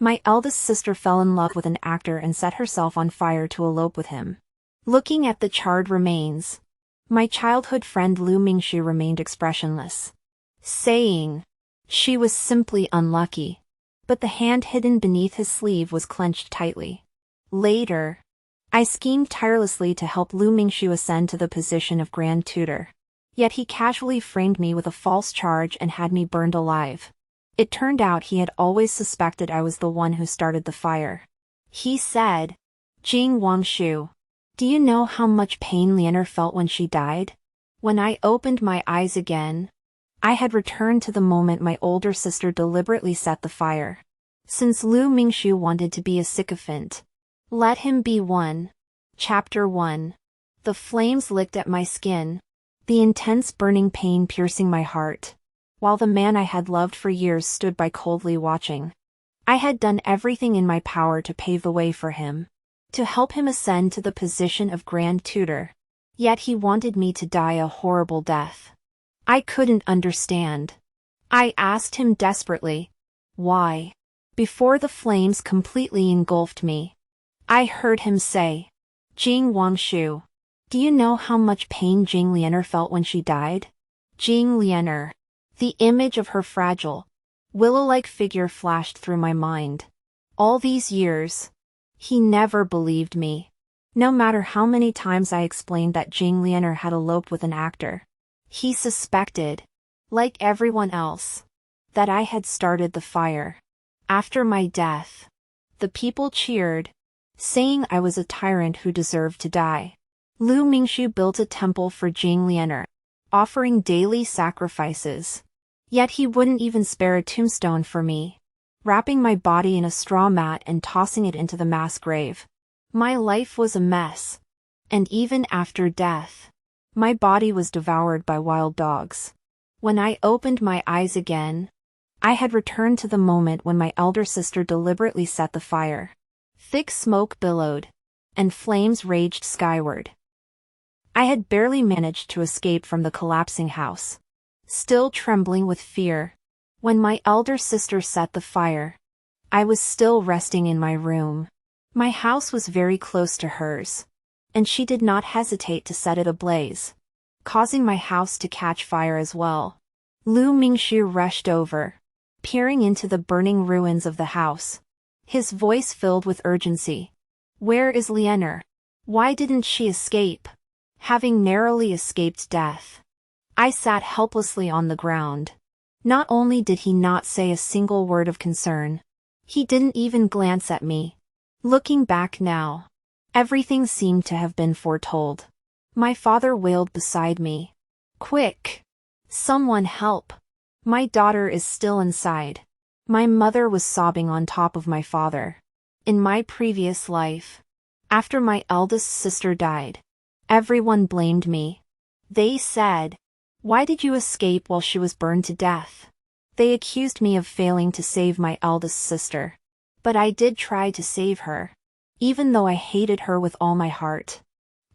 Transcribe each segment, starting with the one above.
My eldest sister fell in love with an actor and set herself on fire to elope with him. Looking at the charred remains, my childhood friend Lu Mingxu remained expressionless, saying she was simply unlucky. But the hand hidden beneath his sleeve was clenched tightly. Later, I schemed tirelessly to help Lu Mingxu ascend to the position of Grand Tutor. Yet he casually framed me with a false charge and had me burned alive. It turned out he had always suspected I was the one who started the fire. He said, "Jing Wangshu, do you know how much pain Lianer felt when she died?" When I opened my eyes again, I had returned to the moment my older sister deliberately set the fire. Since Lu Mingxu wanted to be a sycophant, let him be one. Chapter 1. The flames licked at my skin, the intense burning pain piercing my heart, while the man I had loved for years stood by coldly watching. I had done everything in my power to pave the way for him, to help him ascend to the position of Grand Tutor. Yet he wanted me to die a horrible death. I couldn't understand. I asked him desperately, why? Before the flames completely engulfed me, I heard him say, "Jing Wangshu, do you know how much pain Jing Lianer felt when she died?" Jing Lianer. The image of her fragile, willow-like figure flashed through my mind. All these years, he never believed me. No matter how many times I explained that Jing Lianer had eloped with an actor, he suspected, like everyone else, that I had started the fire. After my death, the people cheered, saying I was a tyrant who deserved to die. Lu Mingxu built a temple for Jing Lianer, offering daily sacrifices. Yet he wouldn't even spare a tombstone for me, wrapping my body in a straw mat and tossing it into the mass grave. My life was a mess, and even after death, my body was devoured by wild dogs. When I opened my eyes again, I had returned to the moment when my elder sister deliberately set the fire. Thick smoke billowed, and flames raged skyward. I had barely managed to escape from the collapsing house, still trembling with fear. When my elder sister set the fire, I was still resting in my room. My house was very close to hers, and she did not hesitate to set it ablaze, causing my house to catch fire as well. Lu Mingxu rushed over, peering into the burning ruins of the house, his voice filled with urgency. "Where is Lianer? Why didn't she escape?" Having narrowly escaped death, I sat helplessly on the ground. Not only did he not say a single word of concern, he didn't even glance at me. Looking back now, everything seemed to have been foretold. My father wailed beside me. "Quick! Someone help! My daughter is still inside." My mother was sobbing on top of my father. In my previous life, after my eldest sister died, everyone blamed me. They said, "Why did you escape while she was burned to death?" They accused me of failing to save my eldest sister. But I did try to save her. Even though I hated her with all my heart,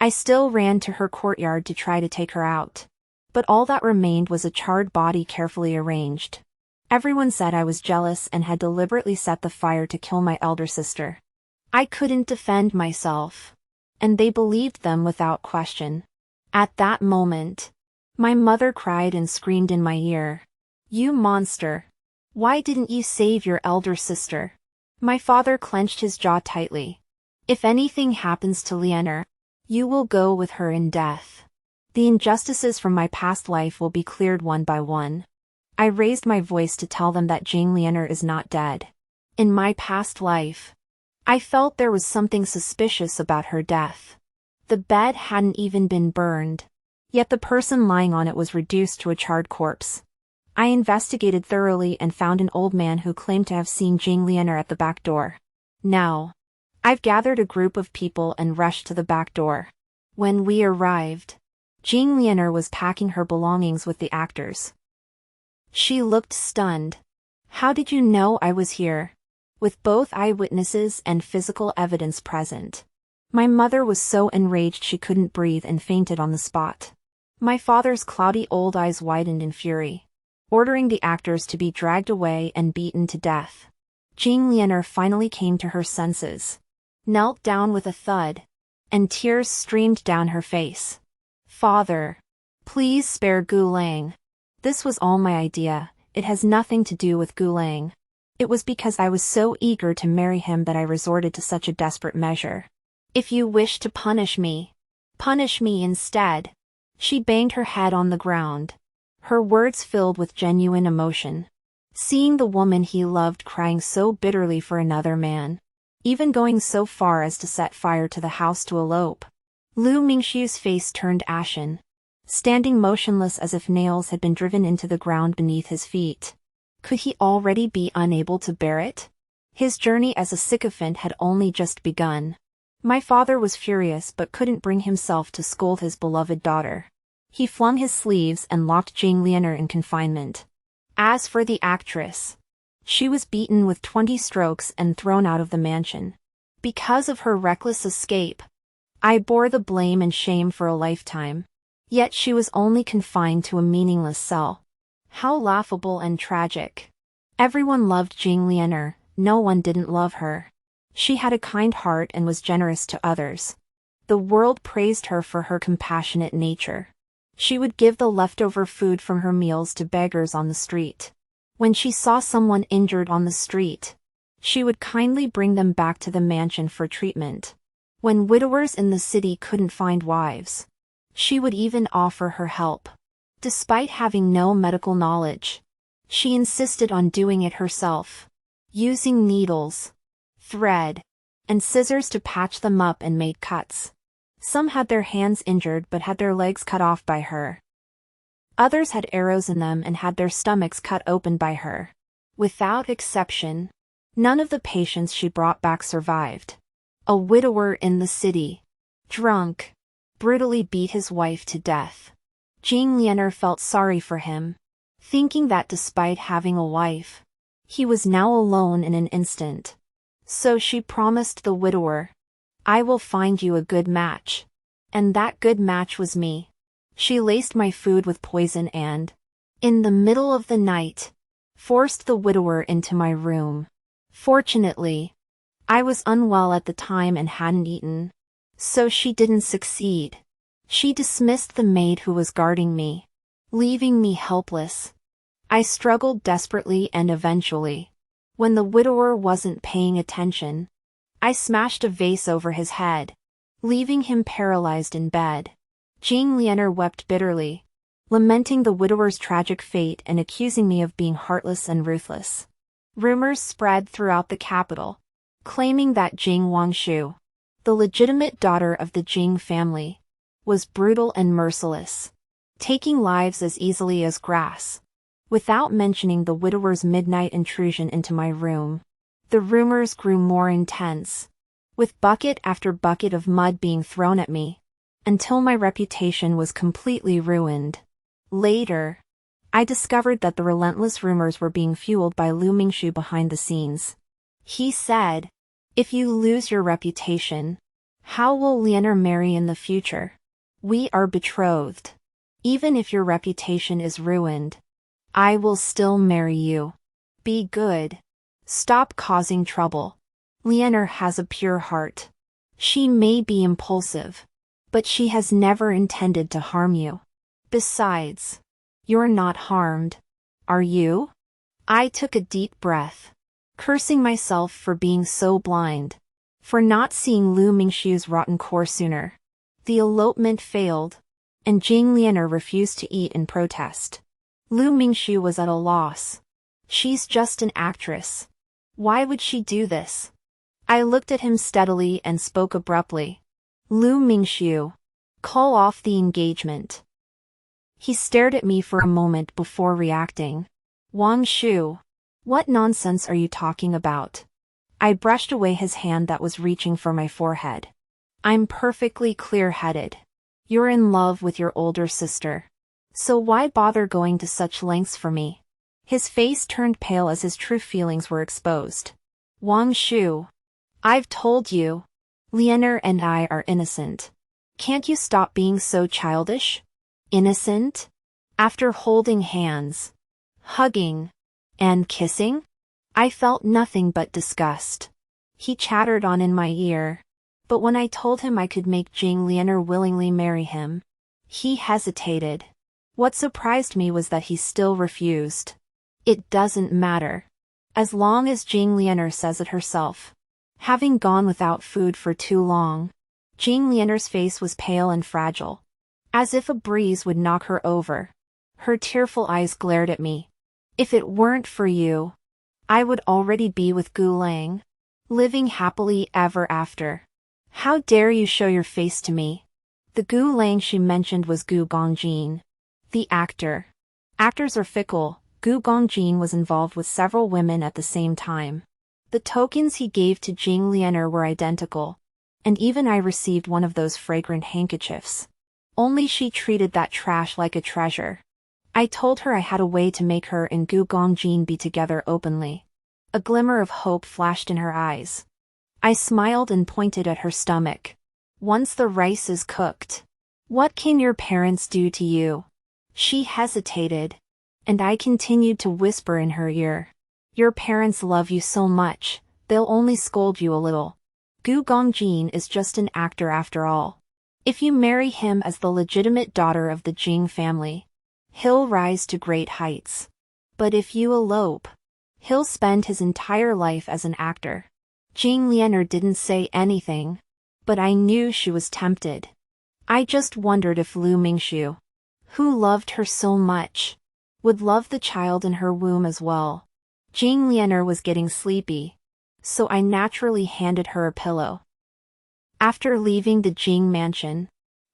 I still ran to her courtyard to try to take her out. But all that remained was a charred body carefully arranged. Everyone said I was jealous and had deliberately set the fire to kill my elder sister. I couldn't defend myself, and they believed them without question. At that moment, my mother cried and screamed in my ear, "You monster! Why didn't you save your elder sister?" My father clenched his jaw tightly. "If anything happens to Lianer, you will go with her in death. The injustices from my past life will be cleared one by one." I raised my voice to tell them that Jing Lianer is not dead. In my past life, I felt there was something suspicious about her death. The bed hadn't even been burned, yet the person lying on it was reduced to a charred corpse. I investigated thoroughly and found an old man who claimed to have seen Jing Lianer at the back door. Now, I've gathered a group of people and rushed to the back door. When we arrived, Jing Lianer was packing her belongings with the actors. She looked stunned. "How did you know I was here?" With both eyewitnesses and physical evidence present, my mother was so enraged she couldn't breathe and fainted on the spot. My father's cloudy old eyes widened in fury, ordering the actors to be dragged away and beaten to death. Jing Lianer finally came to her senses, knelt down with a thud, and tears streamed down her face. Father, please spare Gulang. This was all my idea, it has nothing to do with Gulang. It was because I was so eager to marry him that I resorted to such a desperate measure. If you wish to punish me instead. She banged her head on the ground, her words filled with genuine emotion. Seeing the woman he loved crying so bitterly for another man, even going so far as to set fire to the house to elope. Lu Mingxiu's face turned ashen, standing motionless as if nails had been driven into the ground beneath his feet. Could he already be unable to bear it? His journey as a sycophant had only just begun. My father was furious but couldn't bring himself to scold his beloved daughter. He flung his sleeves and locked Jing Lianer in confinement. As for the actress, she was beaten with 20 strokes and thrown out of the mansion. Because of her reckless escape, I bore the blame and shame for a lifetime. Yet she was only confined to a meaningless cell. How laughable and tragic. Everyone loved Jing Lianer, no one didn't love her. She had a kind heart and was generous to others. The world praised her for her compassionate nature. She would give the leftover food from her meals to beggars on the street. When she saw someone injured on the street, she would kindly bring them back to the mansion for treatment. When widowers in the city couldn't find wives, she would even offer her help. Despite having no medical knowledge, she insisted on doing it herself, using needles, thread, and scissors to patch them up and make cuts. Some had their hands injured but had their legs cut off by her. Others had arrows in them and had their stomachs cut open by her. Without exception, none of the patients she brought back survived. A widower in the city, drunk, brutally beat his wife to death. Jing Lianer felt sorry for him, thinking that despite having a wife, he was now alone in an instant. So she promised the widower, I will find you a good match. And that good match was me. She laced my food with poison and, in the middle of the night, forced the widower into my room. Fortunately, I was unwell at the time and hadn't eaten, so she didn't succeed. She dismissed the maid who was guarding me, leaving me helpless. I struggled desperately and eventually, when the widower wasn't paying attention, I smashed a vase over his head, leaving him paralyzed in bed. Jing Lianer wept bitterly, lamenting the widower's tragic fate and accusing me of being heartless and ruthless. Rumors spread throughout the capital, claiming that Jing Wangshu, the legitimate daughter of the Jing family, was brutal and merciless, taking lives as easily as grass. Without mentioning the widower's midnight intrusion into my room, the rumors grew more intense, with bucket after bucket of mud being thrown at me, until my reputation was completely ruined. Later, I discovered that the relentless rumors were being fueled by Lu Mingxiu behind the scenes. He said, if you lose your reputation, how will Lianer marry in the future? We are betrothed. Even if your reputation is ruined, I will still marry you. Be good. Stop causing trouble. Lianer has a pure heart. She may be impulsive, but she has never intended to harm you. Besides, you're not harmed, are you? I took a deep breath, cursing myself for being so blind, for not seeing Lu Mingxiu's rotten core sooner. The elopement failed, and Jing Lianer refused to eat in protest. Lu Mingxiu was at a loss. She's just an actress. Why would she do this? I looked at him steadily and spoke abruptly. Lu Mingxiu, call off the engagement. He stared at me for a moment before reacting. Wangshu, what nonsense are you talking about? I brushed away his hand that was reaching for my forehead. I'm perfectly clear-headed. You're in love with your older sister. So why bother going to such lengths for me? His face turned pale as his true feelings were exposed. Wangshu, I've told you, Lianer and I are innocent. Can't you stop being so childish? Innocent? After holding hands, hugging, and kissing? I felt nothing but disgust. He chattered on in my ear. But when I told him I could make Jing Lianer willingly marry him, he hesitated. What surprised me was that he still refused. It doesn't matter. As long as Jing Lianer says it herself. Having gone without food for too long, Jing Lianer's face was pale and fragile, as if a breeze would knock her over. Her tearful eyes glared at me. If it weren't for you, I would already be with Gu Lang, living happily ever after. How dare you show your face to me? The Gu Lang she mentioned was Gu Gongjin, the actor. Actors are fickle. Gu Gongjin was involved with several women at the same time. The tokens he gave to Jing Lianer were identical, and even I received one of those fragrant handkerchiefs. Only she treated that trash like a treasure. I told her I had a way to make her and Gu Gongjin be together openly. A glimmer of hope flashed in her eyes. I smiled and pointed at her stomach. Once the rice is cooked, what can your parents do to you? She hesitated, and I continued to whisper in her ear. Your parents love you so much, they'll only scold you a little. Gu Gongjin is just an actor after all. If you marry him as the legitimate daughter of the Jing family, he'll rise to great heights. But if you elope, he'll spend his entire life as an actor. Jing Lianer didn't say anything, but I knew she was tempted. I just wondered if Lu Mingxiu, who loved her so much, would love the child in her womb as well. Jing Lianer was getting sleepy, so I naturally handed her a pillow. After leaving the Jing mansion,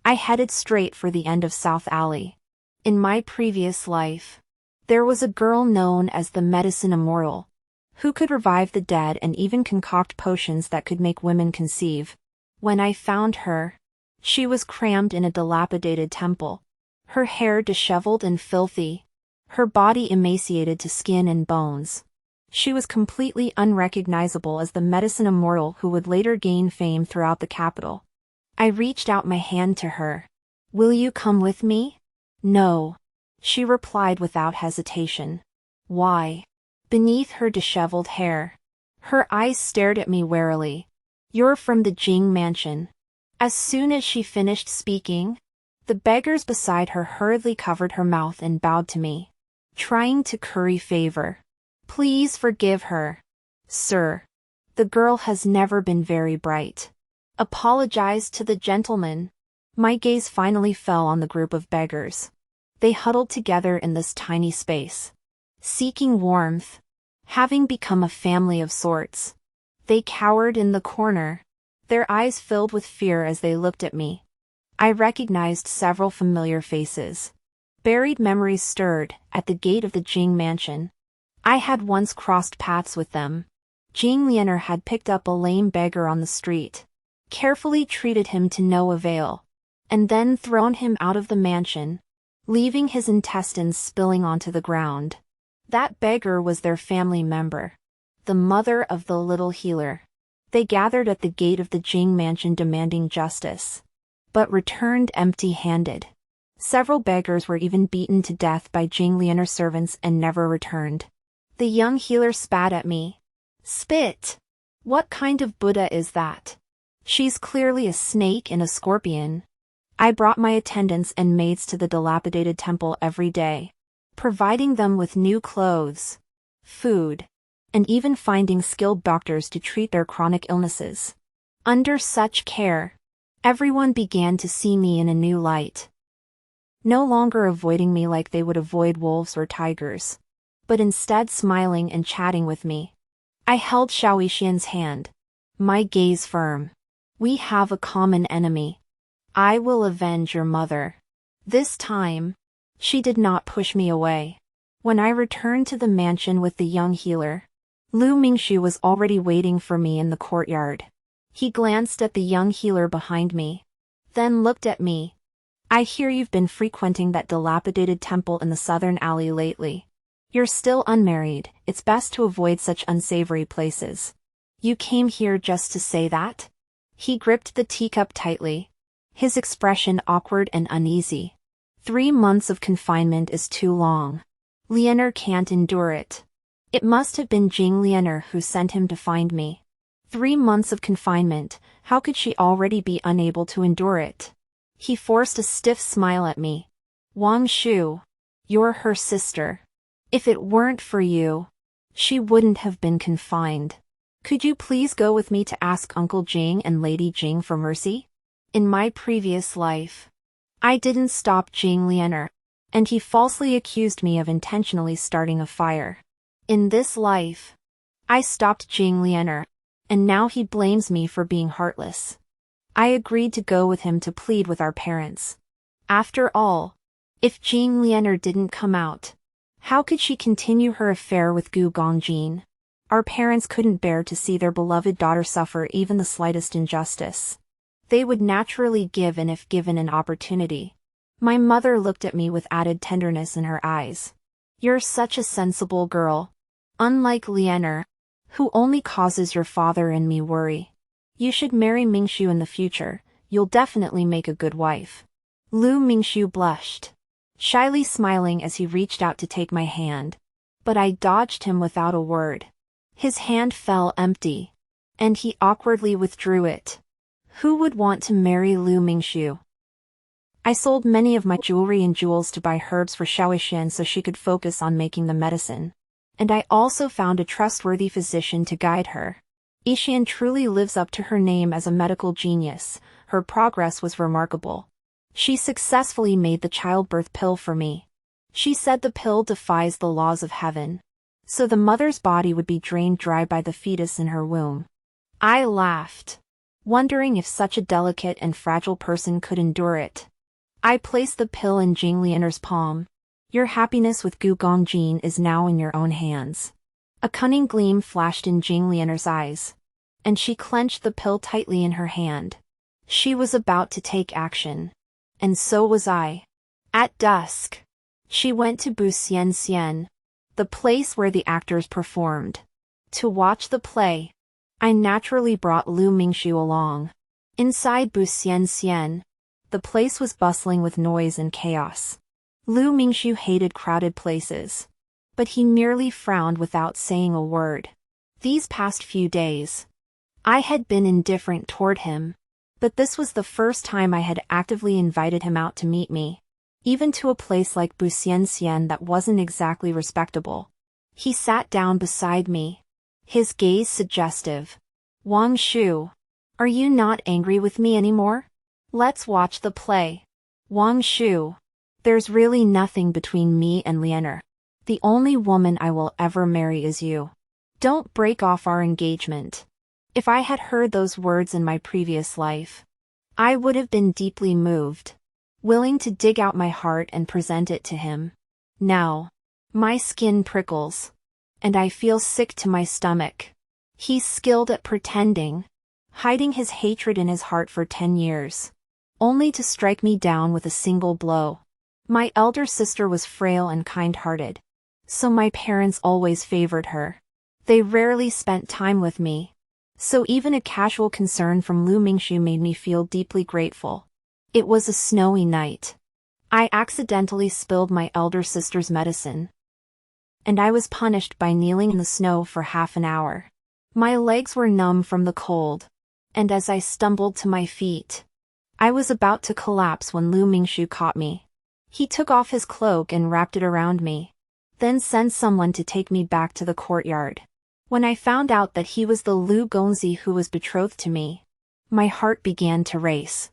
I headed straight for the end of South Alley. In my previous life, there was a girl known as the Medicine Immortal, who could revive the dead and even concoct potions that could make women conceive. When I found her, she was crammed in a dilapidated temple, her hair disheveled and filthy, her body emaciated to skin and bones. She was completely unrecognizable as the Medicine Immortal who would later gain fame throughout the capital. I reached out my hand to her. Will you come with me? No, she replied without hesitation. Why? Beneath her disheveled hair, her eyes stared at me warily. You're from the Jing mansion. As soon as she finished speaking, the beggars beside her hurriedly covered her mouth and bowed to me, trying to curry favor. Please forgive her, sir. The girl has never been very bright. Apologize to the gentleman. My gaze finally fell on the group of beggars. They huddled together in this tiny space, seeking warmth, having become a family of sorts. They cowered in the corner, their eyes filled with fear as they looked at me. I recognized several familiar faces. Buried memories stirred at the gate of the Jing mansion. I had once crossed paths with them. Jing Lianer had picked up a lame beggar on the street, carefully treated him to no avail, and then thrown him out of the mansion, leaving his intestines spilling onto the ground. That beggar was their family member, the mother of the little healer. They gathered at the gate of the Jing mansion demanding justice, but returned empty-handed. Several beggars were even beaten to death by Jing Lianer servants and never returned. The young healer spat at me. Spit! What kind of Buddha is that? She's clearly a snake and a scorpion. I brought my attendants and maids to the dilapidated temple every day, providing them with new clothes, food, and even finding skilled doctors to treat their chronic illnesses. Under such care, everyone began to see me in a new light. No longer avoiding me like they would avoid wolves or tigers, but instead smiling and chatting with me. I held Xiaoxian's hand, my gaze firm. We have a common enemy. I will avenge your mother. This time, she did not push me away. When I returned to the mansion with the young healer, Lu Mingxiu was already waiting for me in the courtyard. He glanced at the young healer behind me, then looked at me. I hear you've been frequenting that dilapidated temple in the southern alley lately. You're still unmarried, it's best to avoid such unsavory places. You came here just to say that? He gripped the teacup tightly, his expression awkward and uneasy. 3 months of confinement is too long. Lianer can't endure it. It must have been Jing Lianer who sent him to find me. 3 months of confinement, how could she already be unable to endure it? He forced a stiff smile at me. Wang Shu. You're her sister. If it weren't for you, she wouldn't have been confined. Could you please go with me to ask Uncle Jing and Lady Jing for mercy? In my previous life, I didn't stop Jing Lianer, and he falsely accused me of intentionally starting a fire. In this life, I stopped Jing Lianer, and now he blames me for being heartless. I agreed to go with him to plead with our parents. After all, if Jing Lianer didn't come out, how could she continue her affair with Gu Gongjin? Our parents couldn't bear to see their beloved daughter suffer even the slightest injustice. They would naturally give in if given an opportunity. My mother looked at me with added tenderness in her eyes. You're such a sensible girl. Unlike Lianer, who only causes your father and me worry. You should marry Mingshu in the future, you'll definitely make a good wife. Lu Mingshu blushed, shyly smiling as he reached out to take my hand. But I dodged him without a word. His hand fell empty, and he awkwardly withdrew it. Who would want to marry Lu Mingshu? I sold many of my jewelry and jewels to buy herbs for Xiaoxian so she could focus on making the medicine. And I also found a trustworthy physician to guide her. Yixian truly lives up to her name as a medical genius. Her progress was remarkable. She successfully made the childbirth pill for me. She said the pill defies the laws of heaven, so the mother's body would be drained dry by the fetus in her womb. I laughed, wondering if such a delicate and fragile person could endure it. I placed the pill in Jing Lianer's palm. Your happiness with Gu Gongjin is now in your own hands. A cunning gleam flashed in Jing Lianer's eyes, and she clenched the pill tightly in her hand. She was about to take action, and so was I. At dusk, she went to Bu Xian Xian, the place where the actors performed, to watch the play. I naturally brought Lu Mingshu along. Inside Bu Xian Xian, the place was bustling with noise and chaos. Lu Mingshu hated crowded places, but he merely frowned without saying a word. These past few days, I had been indifferent toward him, but this was the first time I had actively invited him out to meet me, even to a place like Bu Xian Xian that wasn't exactly respectable. He sat down beside me, his gaze suggestive. Wang Shu, are you not angry with me anymore? Let's watch the play. Wang Shu, there's really nothing between me and Lianer. The only woman I will ever marry is you. Don't break off our engagement. If I had heard those words in my previous life, I would have been deeply moved, willing to dig out my heart and present it to him. Now, my skin prickles, and I feel sick to my stomach. He's skilled at pretending, hiding his hatred in his heart for 10 years, only to strike me down with a single blow. My elder sister was frail and kind-hearted, so my parents always favored her. They rarely spent time with me, so even a casual concern from Lu Mingshu made me feel deeply grateful. It was a snowy night. I accidentally spilled my elder sister's medicine, and I was punished by kneeling in the snow for half an hour. My legs were numb from the cold, and as I stumbled to my feet, I was about to collapse when Lu Mingshu caught me. He took off his cloak and wrapped it around me, then sent someone to take me back to the courtyard. When I found out that he was the Lu Gongzi who was betrothed to me, my heart began to race.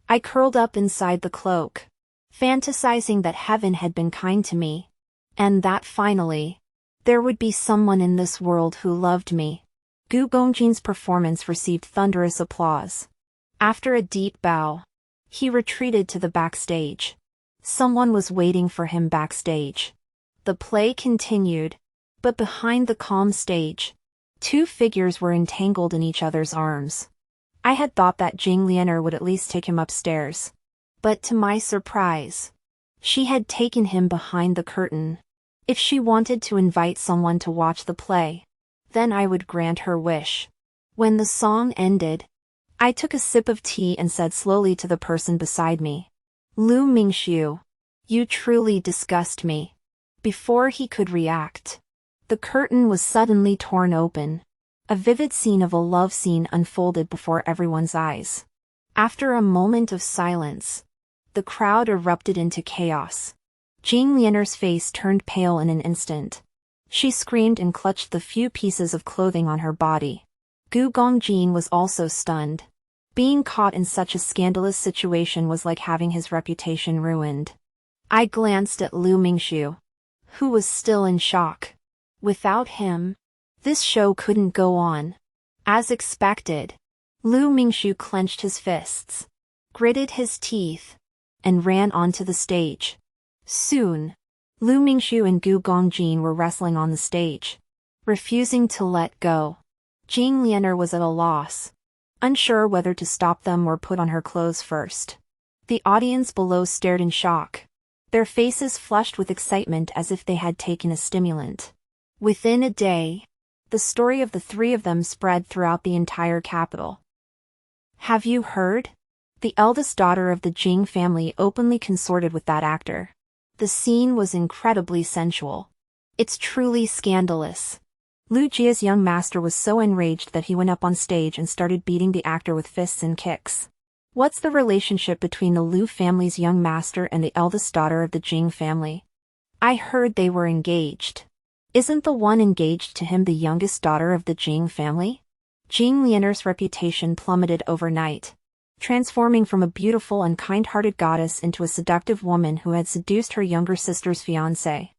I curled up inside the cloak, fantasizing that heaven had been kind to me, and that finally, there would be someone in this world who loved me. Gu Gongjin's performance received thunderous applause. After a deep bow, he retreated to the backstage. Someone was waiting for him backstage. The play continued, but behind the calm stage, 2 figures were entangled in each other's arms. I had thought that Jing Lianer would at least take him upstairs, but to my surprise, she had taken him behind the curtain. If she wanted to invite someone to watch the play, then I would grant her wish. When the song ended, I took a sip of tea and said slowly to the person beside me, Lu Mingshu, you truly disgust me. Before he could react, The curtain was suddenly torn open. A vivid scene of a love scene unfolded before everyone's eyes. After a moment of silence, the crowd erupted into chaos. Jing Lianer's face turned pale in an instant. She screamed and clutched the few pieces of clothing on her body. Gu Gongjin was also stunned. Being caught in such a scandalous situation was like having his reputation ruined. I glanced at Lu Mingxiu, who was still in shock. Without him, this show couldn't go on. As expected, Lu Mingxiu clenched his fists, gritted his teeth, and ran onto the stage. Soon, Lu Mingxiu and Gu Gongjin were wrestling on the stage, refusing to let go. Jing Lianer was at a loss, unsure whether to stop them or put on her clothes first. The audience below stared in shock, their faces flushed with excitement as if they had taken a stimulant. Within a day, the story of the three of them spread throughout the entire capital. Have you heard? The eldest daughter of the Jing family openly consorted with that actor. The scene was incredibly sensual. It's truly scandalous. Lu Jia's young master was so enraged that he went up on stage and started beating the actor with fists and kicks. What's the relationship between the Lu family's young master and the eldest daughter of the Jing family? I heard they were engaged. Isn't the one engaged to him the youngest daughter of the Jing family? Jing Lianer's reputation plummeted overnight, transforming from a beautiful and kind-hearted goddess into a seductive woman who had seduced her younger sister's fiancé.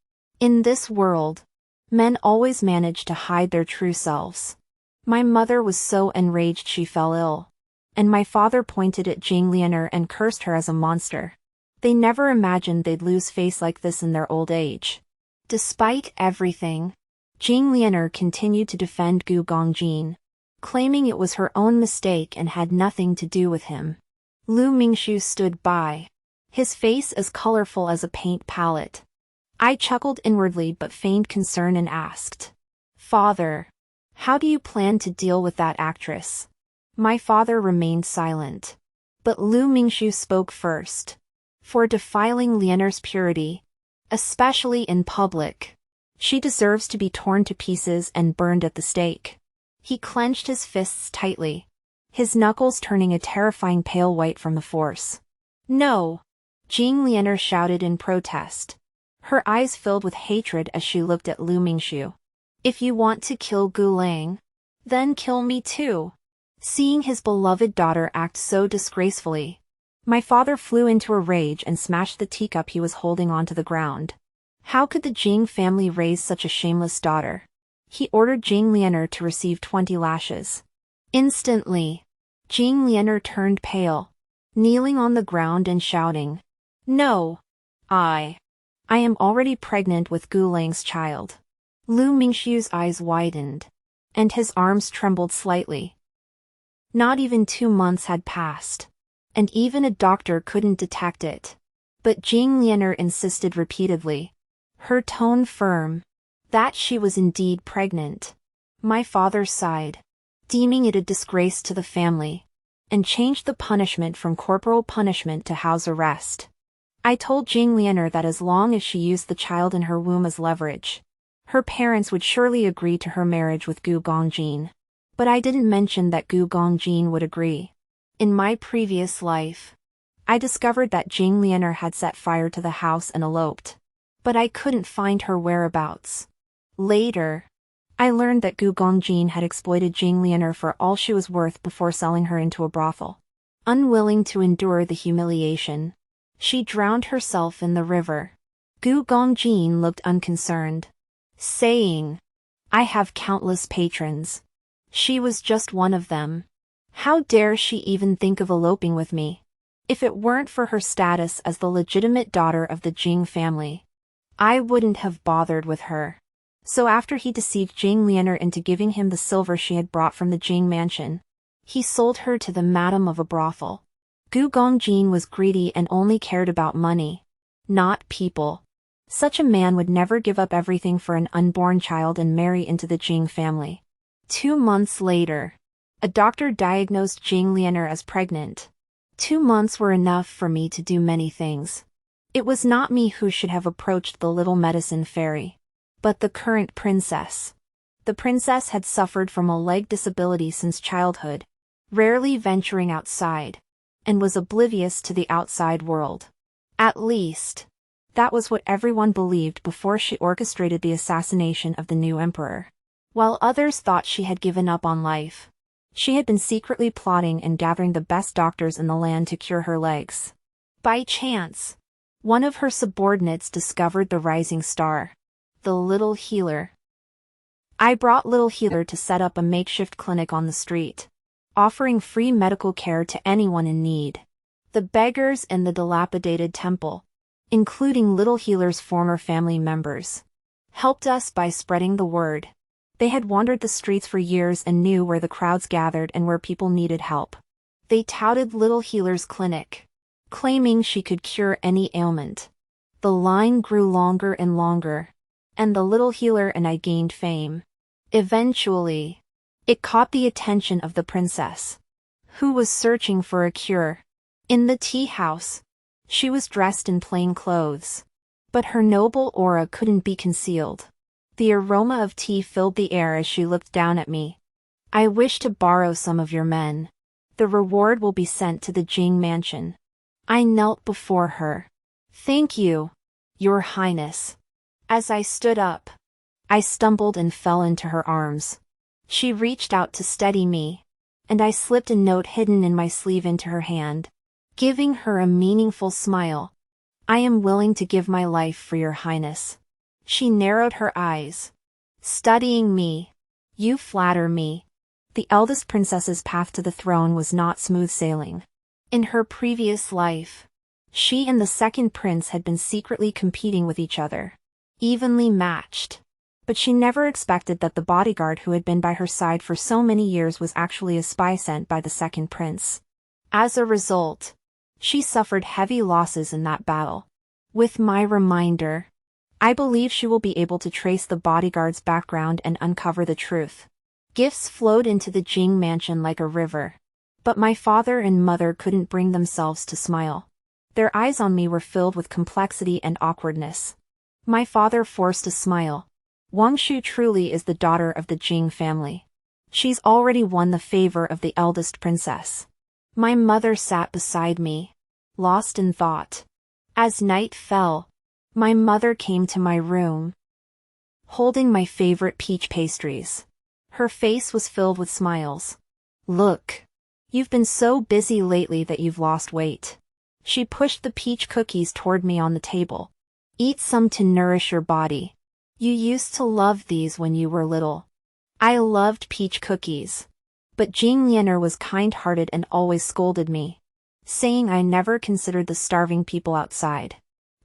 In this world, men always manage to hide their true selves. My mother was so enraged she fell ill, and my father pointed at Jing Lianer and cursed her as a monster. They never imagined they'd lose face like this in their old age. Despite everything, Jing Lianer continued to defend Gu Gongjin, claiming it was her own mistake and had nothing to do with him. Lu Mingxiu stood by, his face as colorful as a paint palette. I chuckled inwardly but feigned concern and asked, "Father, how do you plan to deal with that actress?" My father remained silent, but Lu Mingxiu spoke first. For defiling Lianer's purity, especially in public, she deserves to be torn to pieces and burned at the stake. He clenched his fists tightly, his knuckles turning a terrifying pale white from the force. "No!" Jing Lianer shouted in protest. Her eyes filled with hatred as she looked at Lu Mingxiu. "If you want to kill Gu Lang, then kill me too." Seeing his beloved daughter act so disgracefully, my father flew into a rage and smashed the teacup he was holding onto the ground. How could the Jing family raise such a shameless daughter? He ordered Jing Lianer to receive 20 lashes. Instantly, Jing Lianer turned pale, kneeling on the ground and shouting, "No! I am already pregnant with Gu Lang's child." Lu Mingxiu's eyes widened, and his arms trembled slightly. Not even 2 months had passed, and even a doctor couldn't detect it. But Jing Lianer insisted repeatedly, her tone firm, that she was indeed pregnant. My father sighed, deeming it a disgrace to the family, and changed the punishment from corporal punishment to house arrest. I told Jing Lianer that as long as she used the child in her womb as leverage, her parents would surely agree to her marriage with Gu Gongjin. But I didn't mention that Gu Gongjin would agree. In my previous life, I discovered that Jing Lianer had set fire to the house and eloped, but I couldn't find her whereabouts. Later, I learned that Gu Gongjin had exploited Jing Lianer for all she was worth before selling her into a brothel. Unwilling to endure the humiliation, she drowned herself in the river. Gu Gongjin looked unconcerned, saying, "I have countless patrons. She was just one of them. How dare she even think of eloping with me? If it weren't for her status as the legitimate daughter of the Jing family, I wouldn't have bothered with her." So after he deceived Jing Lianer into giving him the silver she had brought from the Jing mansion, he sold her to the madam of a brothel. Gu Gongjin was greedy and only cared about money, not people. Such a man would never give up everything for an unborn child and marry into the Jing family. 2 months later, a doctor diagnosed Jing Lianer as pregnant. 2 months were enough for me to do many things. It was not me who should have approached the little medicine fairy. But the current princess. The princess had suffered from a leg disability since childhood, rarely venturing outside, and was oblivious to the outside world. At least, that was what everyone believed before she orchestrated the assassination of the new emperor. While others thought she had given up on life, she had been secretly plotting and gathering the best doctors in the land to cure her legs. By chance, one of her subordinates discovered the rising star, the little healer. I brought little healer to set up a makeshift clinic on the street, offering free medical care to anyone in need. The beggars in the dilapidated temple, including little healer's former family members, helped us by spreading the word. They had wandered the streets for years and knew where the crowds gathered and where people needed help. They touted little healer's clinic, claiming she could cure any ailment. The line grew longer and longer, and the little healer and I gained fame. Eventually, it caught the attention of the princess, who was searching for a cure. In the tea house, she was dressed in plain clothes, but her noble aura couldn't be concealed. The aroma of tea filled the air as she looked down at me. I wish to borrow some of your men. The reward will be sent to the Jing mansion. I knelt before her. Thank you, Your Highness. As I stood up, I stumbled and fell into her arms. She reached out to steady me, and I slipped a note hidden in my sleeve into her hand, giving her a meaningful smile. I am willing to give my life for Your Highness. She narrowed her eyes, studying me. You flatter me. The eldest princess's path to the throne was not smooth sailing. In her previous life, she and the second prince had been secretly competing with each other, evenly matched. But she never expected that the bodyguard who had been by her side for so many years was actually a spy sent by the second prince. As a result, she suffered heavy losses in that battle. With my reminder, I believe she will be able to trace the bodyguard's background and uncover the truth. Gifts flowed into the Jing mansion like a river, but my father and mother couldn't bring themselves to smile. Their eyes on me were filled with complexity and awkwardness. My father forced a smile. Wangshu truly is the daughter of the Jing family. She's already won the favor of the eldest princess. My mother sat beside me, lost in thought. As night fell, my mother came to my room, holding my favorite peach pastries. Her face was filled with smiles. Look, you've been so busy lately that you've lost weight. She pushed the peach cookies toward me on the table. Eat some to nourish your body. You used to love these when you were little. I loved peach cookies. But Jing Lianer was kind-hearted and always scolded me, saying I never considered the starving people outside.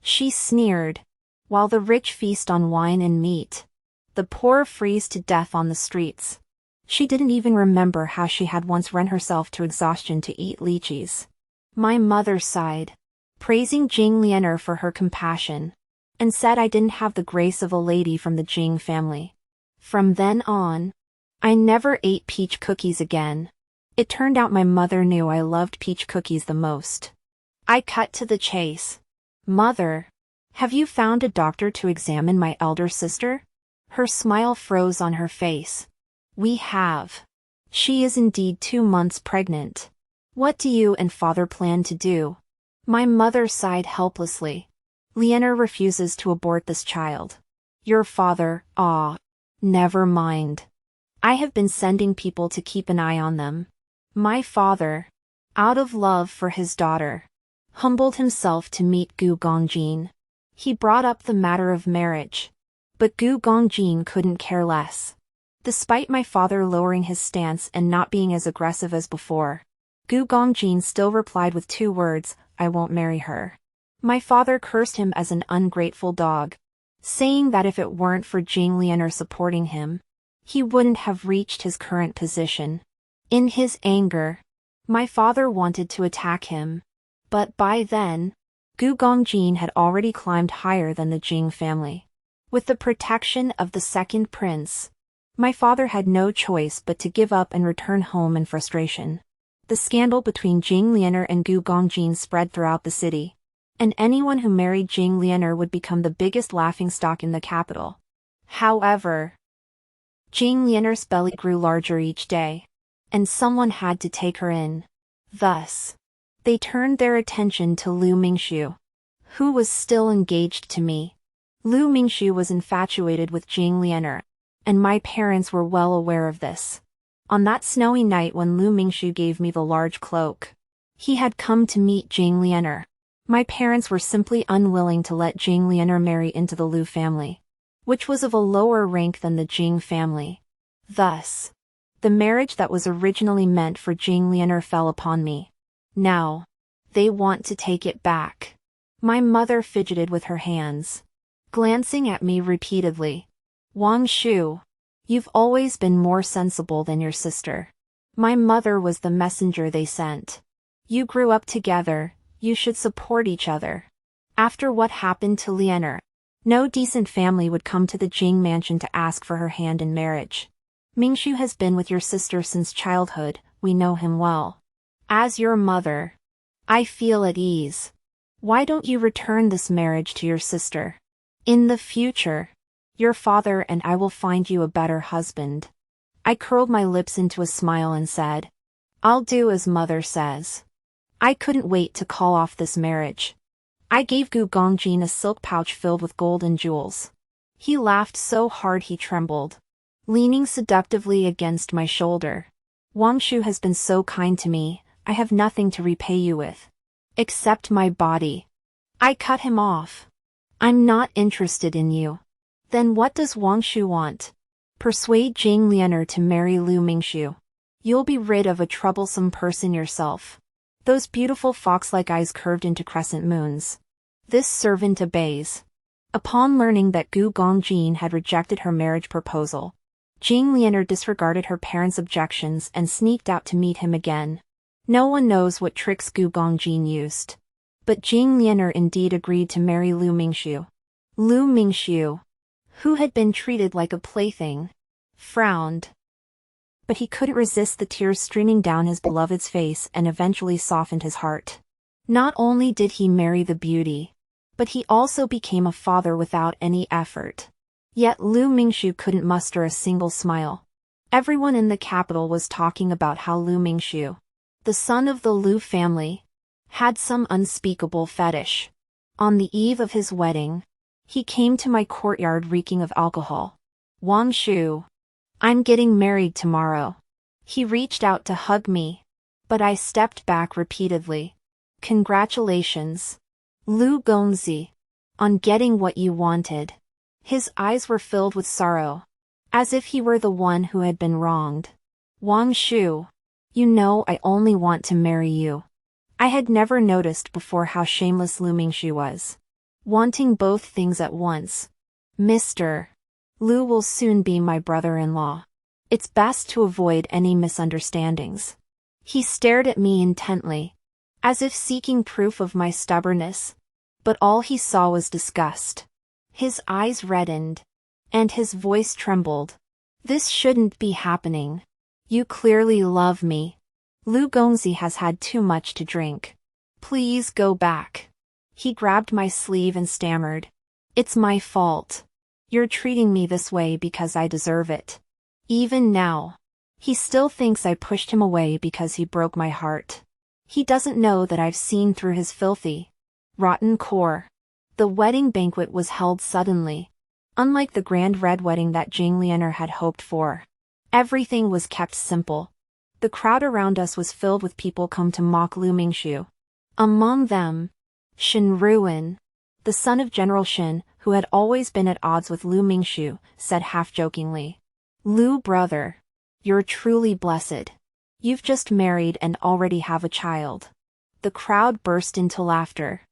She sneered, while the rich feast on wine and meat, the poor freeze to death on the streets. She didn't even remember how she had once run herself to exhaustion to eat lychees. My mother sighed, praising Jing Lianer for her compassion, and said I didn't have the grace of a lady from the Jing family. From then on, I never ate peach cookies again. It turned out my mother knew I loved peach cookies the most. I cut to the chase. Mother, have you found a doctor to examine my elder sister? Her smile froze on her face. We have. She is indeed 2 months pregnant. What do you and father plan to do? My mother sighed helplessly. Lianer refuses to abort this child. Your father, never mind. I have been sending people to keep an eye on them. My father, out of love for his daughter, humbled himself to meet Gu Gongjin. He brought up the matter of marriage, but Gu Gongjin couldn't care less. Despite my father lowering his stance and not being as aggressive as before, Gu Gongjin still replied with 2 words, I won't marry her. My father cursed him as an ungrateful dog, saying that if it weren't for Jing Lianer supporting him, he wouldn't have reached his current position. In his anger, my father wanted to attack him. But by then, Gu Gongjin had already climbed higher than the Jing family. With the protection of the second prince, my father had no choice but to give up and return home in frustration. The scandal between Jing Lianer and Gu Gongjin spread throughout the city, and anyone who married Jing Lianer would become the biggest laughingstock in the capital. However, Jing Lianer's belly grew larger each day, and someone had to take her in. Thus, they turned their attention to Lu Mingxiu, who was still engaged to me. Lu Mingxiu was infatuated with Jing Lianer, and my parents were well aware of this. On that snowy night when Lu Mingxiu gave me the large cloak, he had come to meet Jing Lianer. My parents were simply unwilling to let Jing Lianer marry into the Lu family, which was of a lower rank than the Jing family. Thus, the marriage that was originally meant for Jing Lianer fell upon me. Now, they want to take it back. My mother fidgeted with her hands, glancing at me repeatedly. Wang Shu, you've always been more sensible than your sister. My mother was the messenger they sent. You grew up together, you should support each other. After what happened to Lianer, no decent family would come to the Jing mansion to ask for her hand in marriage. Mingxiu has been with your sister since childhood, we know him well. As your mother, I feel at ease. Why don't you return this marriage to your sister? In the future, your father and I will find you a better husband. I curled my lips into a smile and said, I'll do as mother says. I couldn't wait to call off this marriage. I gave Gu Gongjin a silk pouch filled with gold and jewels. He laughed so hard he trembled, leaning seductively against my shoulder. Wang Shu has been so kind to me, I have nothing to repay you with. Except my body. I cut him off. I'm not interested in you. Then what does Wang Shu want? Persuade Jing Lianer to marry Lu Mingxiu. You'll be rid of a troublesome person yourself. Those beautiful fox-like eyes curved into crescent moons. This servant obeys. Upon learning that Gu Gongjin had rejected her marriage proposal, Jing Lianer disregarded her parents' objections and sneaked out to meet him again. No one knows what tricks Gu Gongjin used, but Jing Lianer indeed agreed to marry Lu Mingxiu. Lu Mingxiu, who had been treated like a plaything, frowned. But he couldn't resist the tears streaming down his beloved's face and eventually softened his heart. Not only did he marry the beauty, but he also became a father without any effort. Yet Lu Mingxiu couldn't muster a single smile. Everyone in the capital was talking about how Lu Mingxiu, the son of the Lu family, had some unspeakable fetish. On the eve of his wedding, he came to my courtyard reeking of alcohol. Wang Shu, I'm getting married tomorrow. He reached out to hug me, but I stepped back repeatedly. Congratulations, Lu Gongzi, on getting what you wanted. His eyes were filled with sorrow, as if he were the one who had been wronged. Wang Shu, you know I only want to marry you. I had never noticed before how shameless Lu Mingxiu was, wanting both things at once. Mr. Lu will soon be my brother-in-law. It's best to avoid any misunderstandings. He stared at me intently, as if seeking proof of my stubbornness, but all he saw was disgust. His eyes reddened, and his voice trembled. This shouldn't be happening. You clearly love me. Lu Gongzi has had too much to drink. Please go back. He grabbed my sleeve and stammered. It's my fault. You're treating me this way because I deserve it. Even now, he still thinks I pushed him away because he broke my heart. He doesn't know that I've seen through his filthy, rotten core. The wedding banquet was held suddenly. Unlike the grand red wedding that Jing Lianer had hoped for, everything was kept simple. The crowd around us was filled with people come to mock Lu Mingxiu. Among them, Shen Ruin, the son of General Shen, who had always been at odds with Lu Mingxiu, said half-jokingly, Lu brother, you're truly blessed. You've just married and already have a child. The crowd burst into laughter.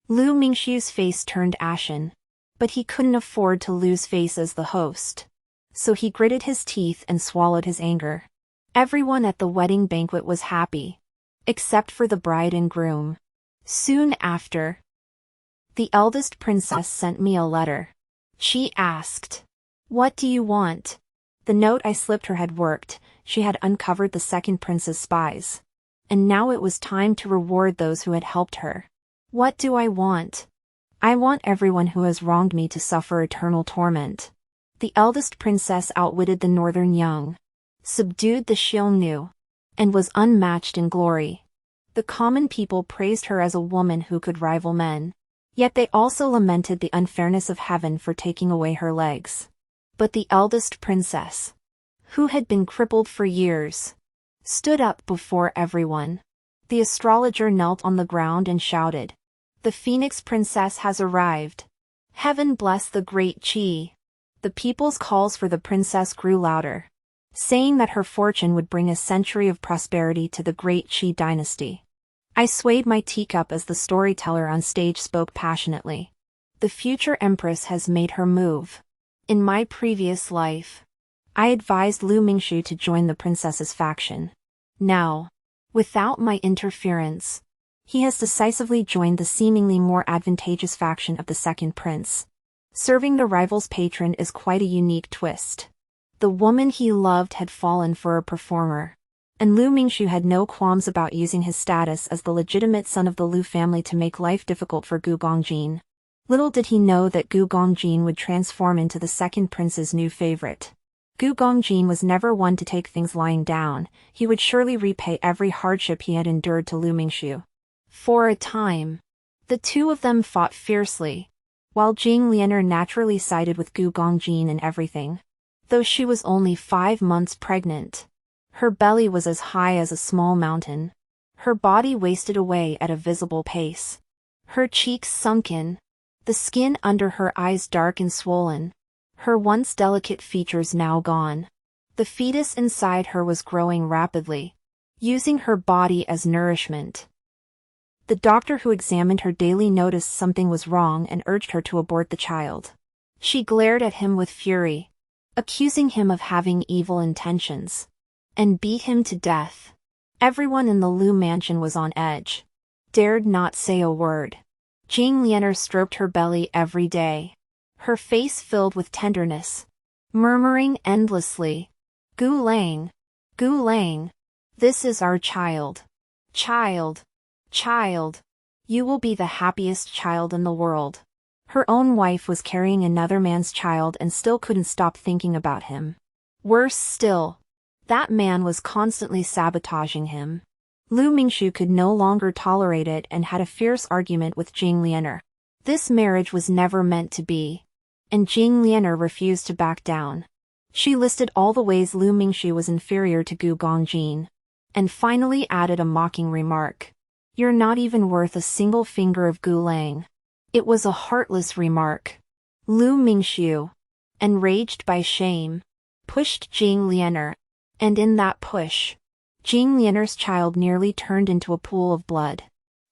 Lu Mingxiu's face turned ashen, but he couldn't afford to lose face as the host. So he gritted his teeth and swallowed his anger. Everyone at the wedding banquet was happy, except for the bride and groom. Soon after, the eldest princess sent me a letter. She asked, "What do you want?" The note I slipped her had worked. She had uncovered the second prince's spies. And now it was time to reward those who had helped her. What do I want? I want everyone who has wronged me to suffer eternal torment. The eldest princess outwitted the northern young, subdued the xiongnu, and was unmatched in glory. The common people praised her as a woman who could rival men. Yet they also lamented the unfairness of heaven for taking away her legs. But the eldest princess, who had been crippled for years, stood up before everyone. The astrologer knelt on the ground and shouted, "The Phoenix Princess has arrived. Heaven bless the great Qi." The people's calls for the princess grew louder, saying that her fortune would bring a century of prosperity to the great Qi dynasty. I swayed my teacup as the storyteller on stage spoke passionately. The future empress has made her move. In my previous life, I advised Lu Mingxu to join the princess's faction. Now, without my interference, he has decisively joined the seemingly more advantageous faction of the second prince. Serving the rival's patron is quite a unique twist. The woman he loved had fallen for a performer, and Lu Mingxu had no qualms about using his status as the legitimate son of the Lu family to make life difficult for Gu Gongjin. Little did he know that Gu Gongjin would transform into the second prince's new favorite. Gu Gongjin was never one to take things lying down. He would surely repay every hardship he had endured to Lu Mingxu. For a time, the two of them fought fiercely, while Jing Lianer naturally sided with Gu Gongjin in everything. Though she was only 5 months pregnant, her belly was as high as a small mountain. Her body wasted away at a visible pace. Her cheeks sunken, the skin under her eyes dark and swollen, her once delicate features now gone. The fetus inside her was growing rapidly, using her body as nourishment. The doctor who examined her daily noticed something was wrong and urged her to abort the child. She glared at him with fury, accusing him of having evil intentions, and beat him to death. Everyone in the Lu mansion was on edge, dared not say a word. Jing Lianer stroked her belly every day, her face filled with tenderness, murmuring endlessly, "Gu Lang, Gu Lang, this is our child. Child, child, you will be the happiest child in the world." Her own wife was carrying another man's child and still couldn't stop thinking about him. Worse still, that man was constantly sabotaging him. Lu Mingxu could no longer tolerate it and had a fierce argument with Jing Lianer. This marriage was never meant to be, and Jing Lianer refused to back down. She listed all the ways Lu Mingxu was inferior to Gu Gongjin, and finally added a mocking remark. "You're not even worth a single finger of Gu Lang." It was a heartless remark. Lu Mingxu, enraged by shame, pushed Jing Lianer, and in that push, Jing Lianer's child nearly turned into a pool of blood.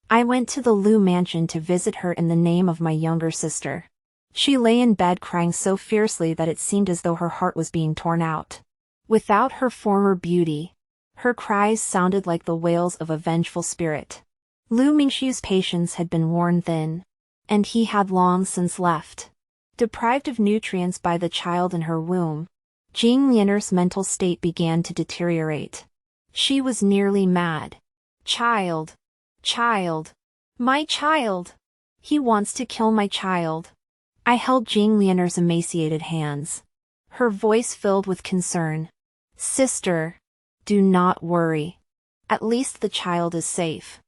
I went to the Lu mansion to visit her in the name of my younger sister. She lay in bed crying so fiercely that it seemed as though her heart was being torn out. Without her former beauty, her cries sounded like the wails of a vengeful spirit. Lu Mingxu's patience had been worn thin, and he had long since left. Deprived of nutrients by the child in her womb, Jing Lianer's mental state began to deteriorate. She was nearly mad. "Child, child, my child! He wants to kill my child." I held Jing Lianer's emaciated hands, her voice filled with concern. "Sister, do not worry. At least the child is safe."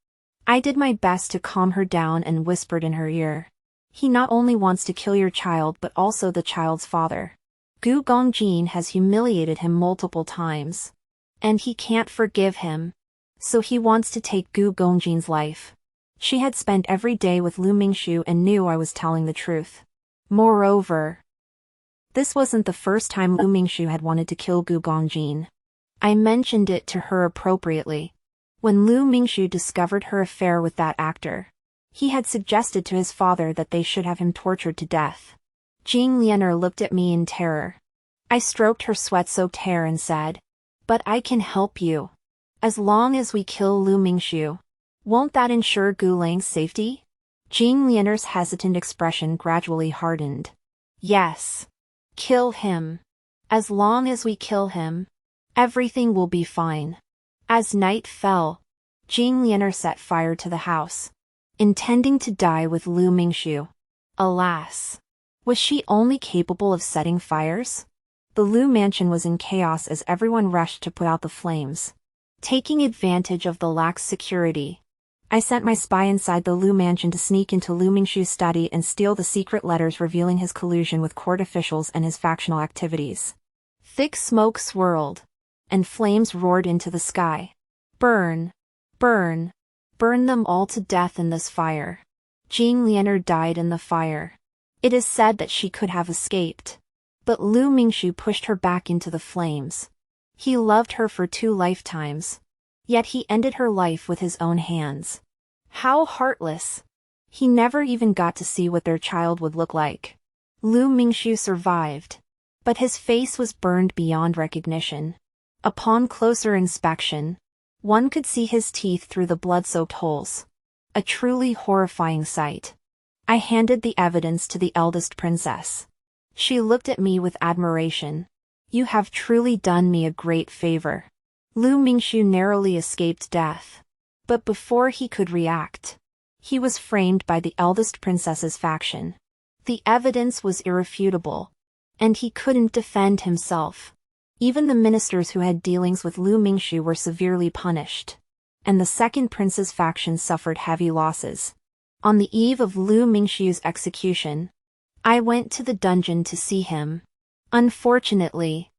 I did my best to calm her down and whispered in her ear, "He not only wants to kill your child but also the child's father. Gu Gongjin has humiliated him multiple times, and he can't forgive him, so he wants to take Gu Gongjin's life." She had spent every day with Lu Mingxu and knew I was telling the truth. Moreover, this wasn't the first time Lu Mingxu had wanted to kill Gu Gongjin. I mentioned it to her appropriately. When Lu Mingxu discovered her affair with that actor, he had suggested to his father that they should have him tortured to death. Jing Lianer looked at me in terror. I stroked her sweat-soaked hair and said, "But I can help you. As long as we kill Lu Mingxu, won't that ensure Gu Lang's safety?" Jing Lianer's hesitant expression gradually hardened. "Yes. Kill him. As long as we kill him, everything will be fine." As night fell, Jing Lianer set fire to the house, intending to die with Lu Mingxu. Alas! Was she only capable of setting fires? The Lu mansion was in chaos as everyone rushed to put out the flames. Taking advantage of the lax security, I sent my spy inside the Lu mansion to sneak into Lu Mingshu's study and steal the secret letters revealing his collusion with court officials and his factional activities. Thick smoke swirled, and flames roared into the sky. Burn! Burn! Burn them all to death in this fire. Jing Lianer died in the fire. It is said that she could have escaped, but Lu Mingshu pushed her back into the flames. He loved her for 2 lifetimes. Yet he ended her life with his own hands. How heartless! He never even got to see what their child would look like. Lu Mingshu survived, but his face was burned beyond recognition. Upon closer inspection, one could see his teeth through the blood-soaked holes. A truly horrifying sight. I handed the evidence to the eldest princess. She looked at me with admiration. You have truly done me a great favor. Lu Mingshu narrowly escaped death. But before he could react, he was framed by the eldest princess's faction. The evidence was irrefutable, and he couldn't defend himself. Even the ministers who had dealings with Lu Mingshu were severely punished, and the second prince's faction suffered heavy losses. On the eve of Lu Mingshu's execution, I went to the dungeon to see him. Unfortunately,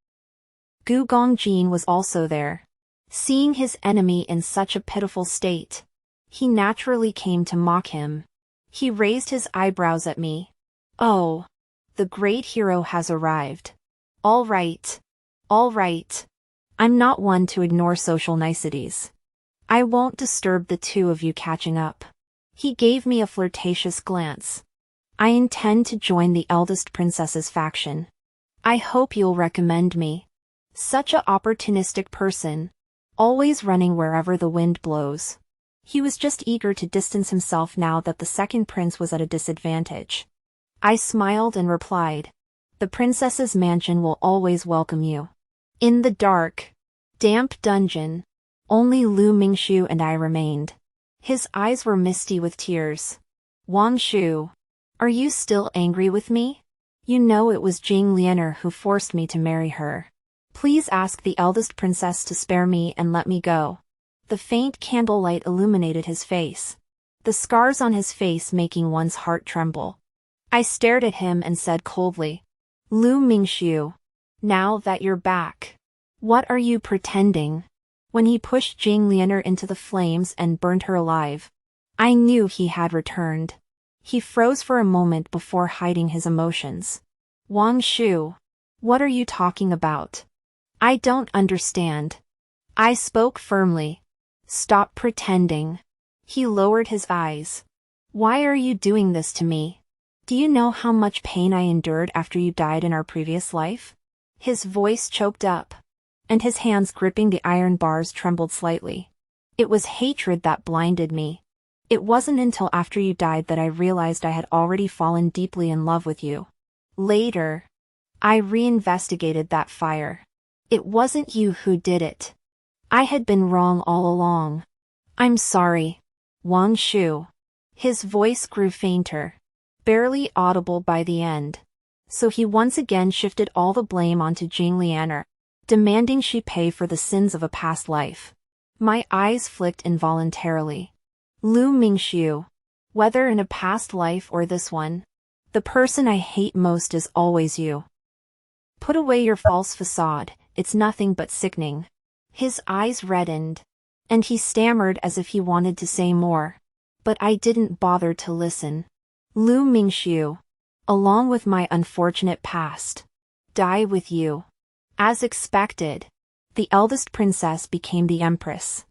Gu Gongjin was also there. Seeing his enemy in such a pitiful state, he naturally came to mock him. He raised his eyebrows at me. Oh, the great hero has arrived. All right. All right. I'm not one to ignore social niceties. I won't disturb the 2 of you catching up. He gave me a flirtatious glance. I intend to join the eldest princess's faction. I hope you'll recommend me. Such a opportunistic person, always running wherever the wind blows. He was just eager to distance himself now that the second prince was at a disadvantage. I smiled and replied, the princess's mansion will always welcome you. In the dark, damp dungeon, only Lu Mingshu and I remained. His eyes were misty with tears. Wang Shu, are you still angry with me? You know it was Jing Lianer who forced me to marry her. Please ask the eldest princess to spare me and let me go. The faint candlelight illuminated his face, the scars on his face making one's heart tremble. I stared at him and said coldly, Lu Mingshu, now that you're back, what are you pretending? When he pushed Jing Lianer into the flames and burned her alive, I knew he had returned. He froze for a moment before hiding his emotions. Wang Shu, what are you talking about? I don't understand. I spoke firmly. Stop pretending. He lowered his eyes. Why are you doing this to me? Do you know how much pain I endured after you died in our previous life? His voice choked up, and his hands gripping the iron bars trembled slightly. It was hatred that blinded me. It wasn't until after you died that I realized I had already fallen deeply in love with you. Later, I reinvestigated that fire. It wasn't you who did it. I had been wrong all along. I'm sorry, Wang Shu. His voice grew fainter, barely audible by the end. So he once again shifted all the blame onto Jing Lianer, demanding she pay for the sins of a past life. My eyes flicked involuntarily. Lu Mingshu, whether in a past life or this one, the person I hate most is always you. Put away your false facade, it's nothing but sickening. His eyes reddened, and he stammered as if he wanted to say more. But I didn't bother to listen. Lu Mingshu, along with my unfortunate past, die with you. As expected, the eldest princess became the empress,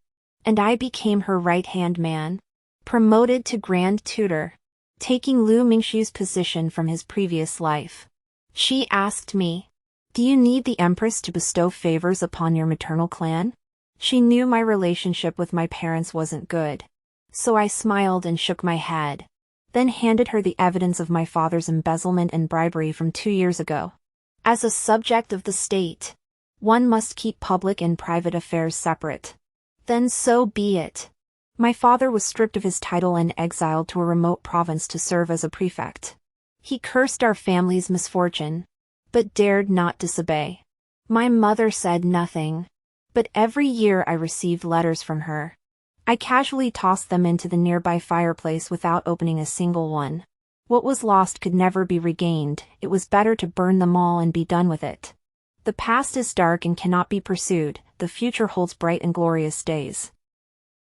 and I became her right-hand man, promoted to grand tutor, taking Lu Mingshu's position from his previous life. She asked me, do you need the empress to bestow favors upon your maternal clan? She knew my relationship with my parents wasn't good, so I smiled and shook my head, then handed her the evidence of my father's embezzlement and bribery from 2 years ago. As a subject of the state, one must keep public and private affairs separate. Then so be it. My father was stripped of his title and exiled to a remote province to serve as a prefect. He cursed our family's misfortune, but dared not disobey. My mother said nothing, but every year I received letters from her. I casually tossed them into the nearby fireplace without opening a single one. What was lost could never be regained. It was better to burn them all and be done with it. The past is dark and cannot be pursued, the future holds bright and glorious days.